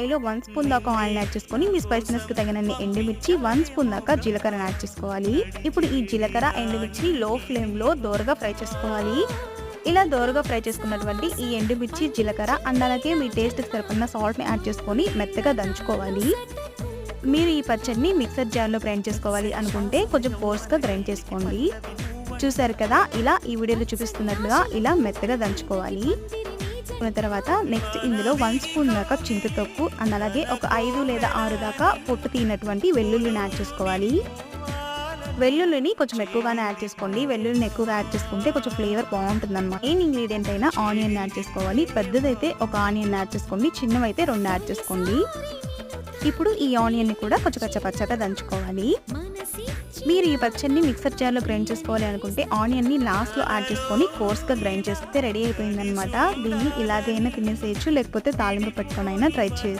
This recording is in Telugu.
లో 1 స్పూన్ దాకా ఆయిల్ యాడ్ చేసుకొని మీ స్పైసీనెస్కి తగినన్ని ఎండుమిర్చి, 1 స్పూన్ దాకా జీలకర్ర యాడ్ చేసుకోవాలి. ఇప్పుడు ఈ జీలకర్ర, ఎండుమిర్చి లో ఫ్లేమ్లో దోరగా ఫ్రై చేసుకోవాలి. ఇలా దోరగా ఫ్రై చేసుకున్నటువంటి ఈ ఎండుమిర్చి, జీలకర్ర అండ్ అలాగే మీ టేస్ట్కి సరిపడిన సాల్ట్ని యాడ్ చేసుకొని మెత్తగా దంచుకోవాలి. మీరు ఈ పచ్చడిని మిక్సర్ జార్లో గ్రైండ్ చేసుకోవాలి అనుకుంటే కొంచెం కోర్స్గా గ్రైండ్ చేసుకోండి. చూసారు కదా, ఇలా ఈ వీడియోలో చూపిస్తున్నట్లుగా ఇలా మెత్తగా దంచుకోవాలి. తర్వాత నెక్స్ట్ ఇందులో 1 స్పూన్ దాకా చింతతొక్కు అండ్ అలాగే ఒక 5 లేదా 6 దాకా పొట్టు తీనటువంటి వెల్లుల్లిని యాడ్ చేసుకోవాలి. వెల్లుల్లిని కొంచెం ఎక్కువగానే యాడ్ చేసుకోండి. వెల్లుల్లిని ఎక్కువగా యాడ్ చేసుకుంటే కొంచెం ఫ్లేవర్ బాగుంటుంది అనమాట. మెయిన్ ఇంగ్రీడియంట్ అయినా ఆనియన్ యాడ్ చేసుకోవాలి. పెద్దదైతే ఒక ఆనియన్ యాడ్ చేసుకోండి, చిన్నవైతే 2 యాడ్ చేసుకోండి. ఇప్పుడు ఈ ఆనియన్ని కూడా కొంచెం కచ్చపచ్చగా దంచుకోవాలి. మీరు ఈ పచ్చడిని మిక్సర్ జార్లో గ్రైండ్ చేసుకోవాలి అనుకుంటే ఆనియన్ని లాస్ట్లో యాడ్ చేసుకొని కోర్స్గా గ్రైండ్ చేస్తే రెడీ అయిపోయిందనమాట. దీన్ని ఇలాగైనా తినేసేయచ్చు, లేకపోతే తాలింపు పెట్టుకొని అయినా ట్రై చేయొచ్చు.